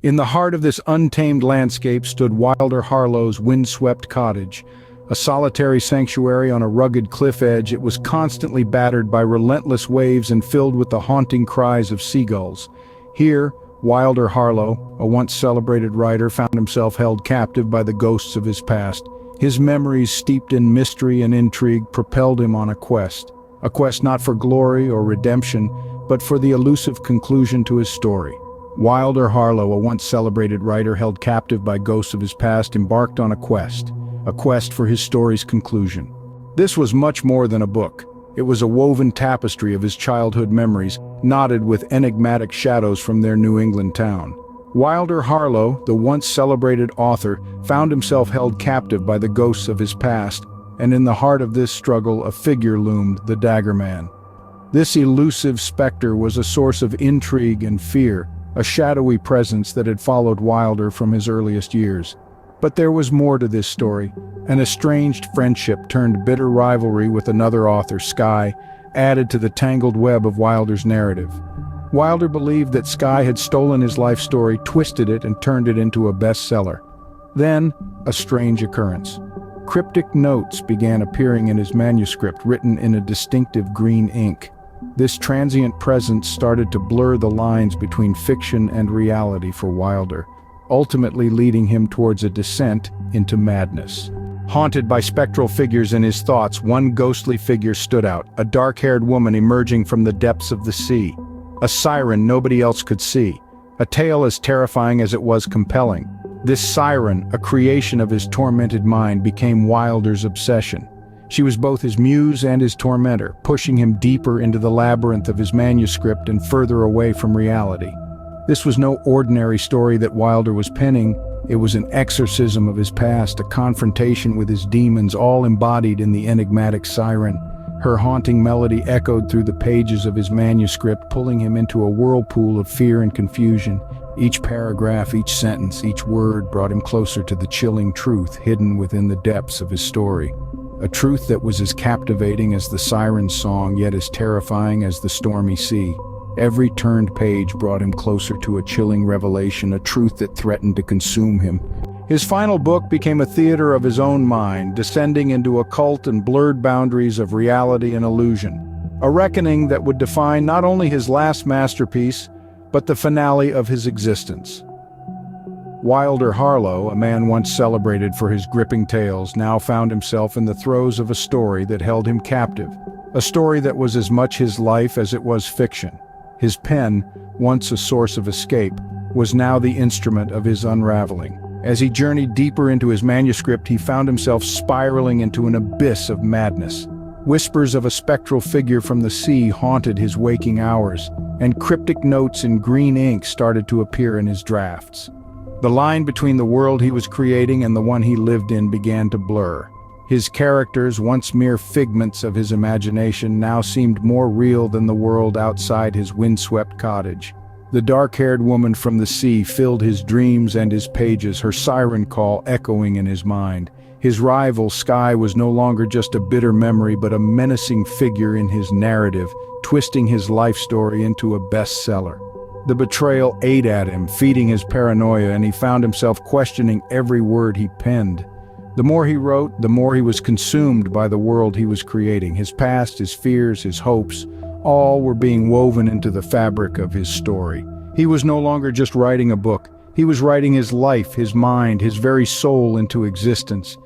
In the heart of this untamed landscape stood Wilder Harlow's windswept cottage. A solitary sanctuary on a rugged cliff edge, it was constantly battered by relentless waves and filled with the haunting cries of seagulls. Here, Wilder Harlow, a once celebrated writer, found himself held captive by the ghosts of his past. His memories, steeped in mystery and intrigue, propelled him on a quest. A quest not for glory or redemption, but for the elusive conclusion to his story. Wilder Harlow, a once celebrated writer held captive by ghosts of his past, embarked on a quest for his story's conclusion. This was much more than a book. It was a woven tapestry of his childhood memories, knotted with enigmatic shadows from their New England town. Wilder Harlow, the once celebrated author, found himself held captive by the ghosts of his past, and in the heart of this struggle a figure loomed, the Daggerman. This elusive specter was a source of intrigue and fear, a shadowy presence that had followed Wilder from his earliest years. But there was more to this story. An estranged friendship turned bitter rivalry with another author, Skye, added to the tangled web of Wilder's narrative. Wilder believed that Skye had stolen his life story, twisted it, and turned it into a bestseller. Then, a strange occurrence. Cryptic notes began appearing in his manuscript, written in a distinctive green ink. This transient presence started to blur the lines between fiction and reality for Wilder, ultimately leading him towards a descent into madness. Haunted by spectral figures in his thoughts, one ghostly figure stood out, a dark-haired woman emerging from the depths of the sea. A siren nobody else could see. A tale as terrifying as it was compelling. This siren, a creation of his tormented mind, became Wilder's obsession. She was both his muse and his tormentor, pushing him deeper into the labyrinth of his manuscript and further away from reality. This was no ordinary story that Wilder was penning. It was an exorcism of his past, a confrontation with his demons, all embodied in the enigmatic Siren. Her haunting melody echoed through the pages of his manuscript, pulling him into a whirlpool of fear and confusion. Each paragraph, each sentence, each word brought him closer to the chilling truth hidden within the depths of his story. A truth that was as captivating as the siren's song, yet as terrifying as the stormy sea. Every turned page brought him closer to a chilling revelation, a truth that threatened to consume him. His final book became a theater of his own mind, descending into occult and blurred boundaries of reality and illusion. A reckoning that would define not only his last masterpiece, but the finale of his existence. Wilder Harlow, a man once celebrated for his gripping tales, now found himself in the throes of a story that held him captive. A story that was as much his life as it was fiction. His pen, once a source of escape, was now the instrument of his unraveling. As he journeyed deeper into his manuscript, he found himself spiraling into an abyss of madness. Whispers of a spectral figure from the sea haunted his waking hours, and cryptic notes in green ink started to appear in his drafts. The line between the world he was creating and the one he lived in began to blur. His characters, once mere figments of his imagination, now seemed more real than the world outside his windswept cottage. The dark-haired woman from the sea filled his dreams and his pages, her siren call echoing in his mind. His rival, Skye, was no longer just a bitter memory but a menacing figure in his narrative, twisting his life story into a bestseller. The betrayal ate at him, feeding his paranoia, and he found himself questioning every word he penned. The more he wrote, the more he was consumed by the world he was creating. His past, his fears, his hopes, all were being woven into the fabric of his story. He was no longer just writing a book. He was writing his life, his mind, his very soul into existence.